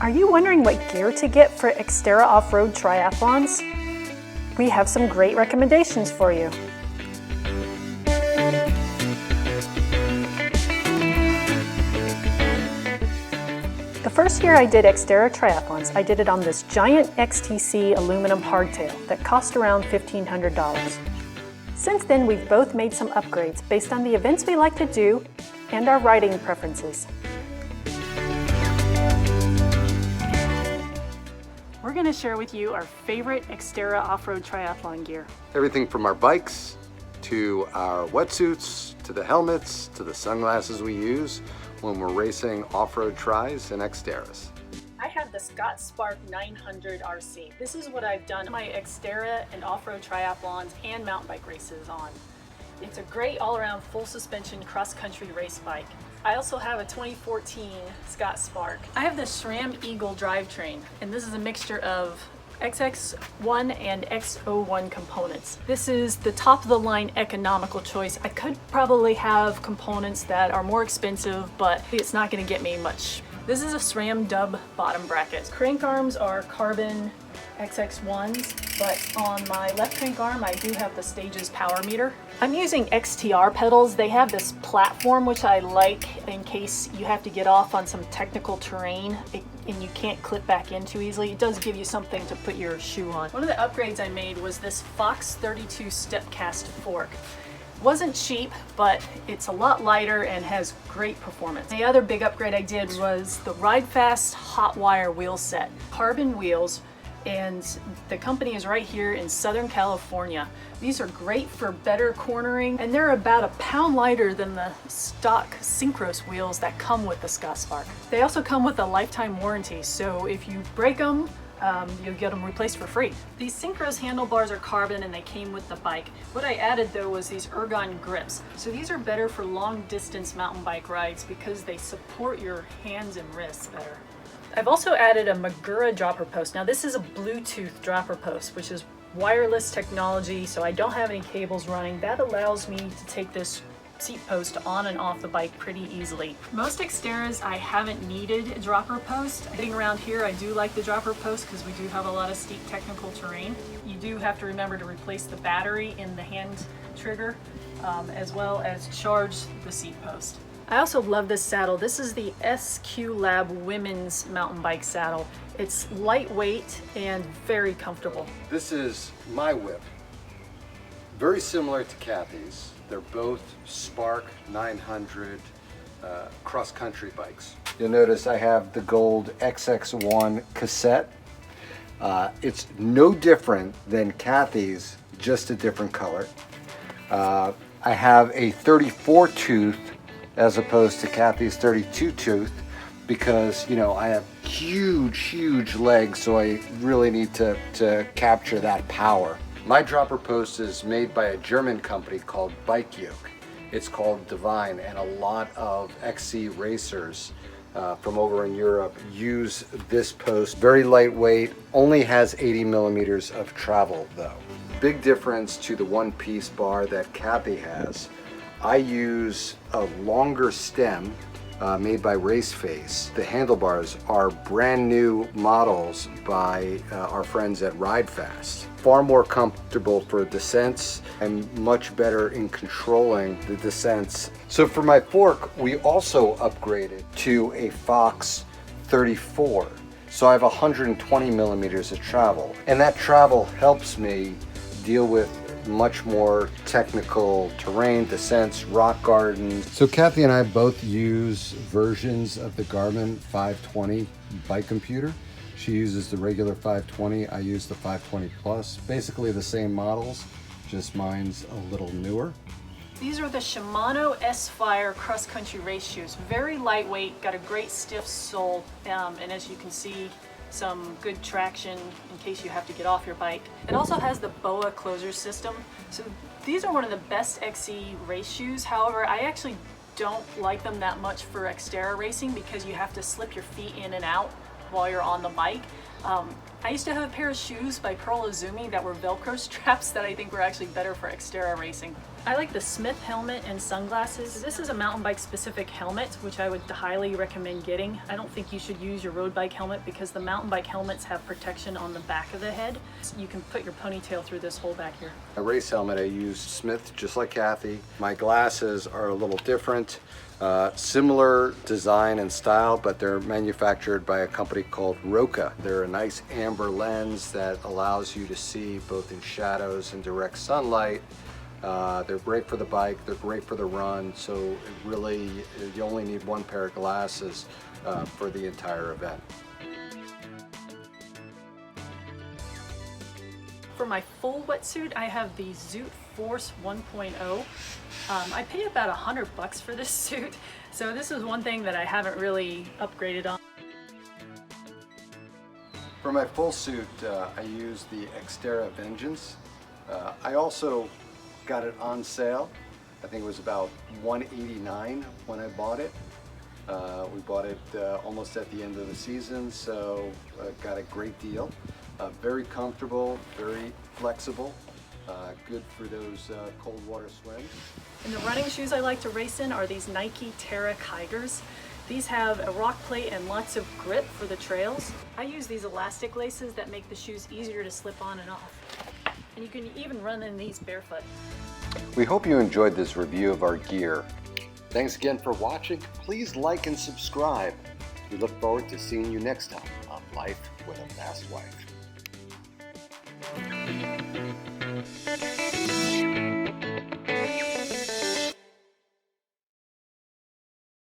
Are you wondering what gear to get for Xterra off-road triathlons? We have some great recommendations for you. The first year I did Xterra triathlons, I did it on this giant XTC aluminum hardtail that cost around $1,500. Since then, we've both made some upgrades based on the events we like to do and our riding preferences. We're going to share with you our favorite Xterra off-road triathlon gear. Everything from our bikes to our wetsuits to the helmets to the sunglasses we use when we're racing off-road tries and Xterras. I have the Scott Spark 900 RC. This is what I've done my Xterra and off-road triathlons and mountain bike races on. It's a great all-around full suspension cross-country race bike. I also have a 2014 Scott Spark. I have the SRAM Eagle drivetrain, and this is a mixture of XX1 and X01 components. This is the top of the line economical choice. I could probably have components that are more expensive, but it's not going to get me much. This is a SRAM dub bottom bracket. Crank arms are carbon XX1s, but on my left crank arm I do have the Stages power meter. I'm using XTR pedals. They have this platform which I like in case you have to get off on some technical terrain and you can't clip back in too easily. It does give you something to put your shoe on. One of the upgrades I made was this Fox 32 step cast fork. Wasn't cheap, but it's a lot lighter and has great performance. The other big upgrade I did was the Ride Fast Hot Wire wheel set. Carbon wheels, and the company is right here in Southern California. These are great for better cornering, and they're about a pound lighter than the stock Synchros wheels that come with the Scott Spark. They also come with a lifetime warranty, so if you break them, you'll get them replaced for free. These Synchros handlebars are carbon and they came with the bike. What I added though was these ergon grips. So these are better for long distance mountain bike rides because they support your hands and wrists better. I've also added a Magura dropper post. Now this is a Bluetooth dropper post, which is wireless technology, so I don't have any cables running. That allows me to take this seat post on and off the bike pretty easily. Most Xterras I haven't needed a dropper post. Getting around here I do like the dropper post because we do have a lot of steep technical terrain. You do have to remember to replace the battery in the hand trigger as well as charge the seat post. I also love this saddle. This is the SQ Lab women's mountain bike saddle. It's lightweight and very comfortable. This is my whip. Very similar to Kathy's. They're both Spark 900 cross-country bikes. You'll notice I have the gold XX1 cassette. It's no different than Kathy's, just a different color. I have a 34 tooth as opposed to Kathy's 32 tooth because, you know, I have huge legs, so I really need to capture that power. My dropper post is made by a German company called Bike Yoke. It's called Divine, and a lot of XC racers from over in Europe use this post. Very lightweight, only has 80 millimeters of travel though. Big difference to the one-piece bar that Kathy has. I use a longer stem made by Raceface. The handlebars are brand new models by our friends at Ride Fast. Far more comfortable for descents and much better in controlling the descents. So for my fork, we also upgraded to a Fox 34. So I have 120 millimeters of travel, and that travel helps me deal with much more technical terrain, descents, rock gardens. So Kathy and I both use versions of the Garmin 520 bike computer. She uses the regular 520, I use the 520 Plus. Basically the same models, just mine's a little newer. These are the Shimano S-Fire cross-country race shoes. Very lightweight, got a great stiff sole, and as you can see, some good traction in case you have to get off your bike. It also has the BOA closure system. So these are one of the best XC race shoes. However, I actually don't like them that much for Xterra racing because you have to slip your feet in and out while you're on the bike. I used to have a pair of shoes by Pearl Izumi that were Velcro straps that I think were actually better for Xterra racing. I like the Smith helmet and sunglasses. This is a mountain bike specific helmet, which I would highly recommend getting. I don't think you should use your road bike helmet because the mountain bike helmets have protection on the back of the head. So you can put your ponytail through this hole back here. A race helmet, I use Smith, just like Kathy. My glasses are a little different. Similar design and style, but they're manufactured by a company called Roca. They're a nice amber lens that allows you to see both in shadows and direct sunlight. They're great for the bike, they're great for the run, so it really, you only need one pair of glasses for the entire event. For my full wetsuit, I have the Zoot Force 1.0. I paid about $100 for this suit, so this is one thing that I haven't really upgraded on. For my full suit, I use the Xterra Vengeance. I also got it on sale. I think it was about $189 when I bought it. We bought it almost at the end of the season, so got a great deal. Very comfortable, very flexible, good for those cold water swims. And the running shoes I like to race in are these Nike Xterra Kigers. These have a rock plate and lots of grip for the trails. I use these elastic laces that make the shoes easier to slip on and off. And you can even run in these barefoot. We hope you enjoyed this review of our gear. Thanks again for watching. Please like and subscribe. We look forward to seeing you next time on Life with a Fast Wife.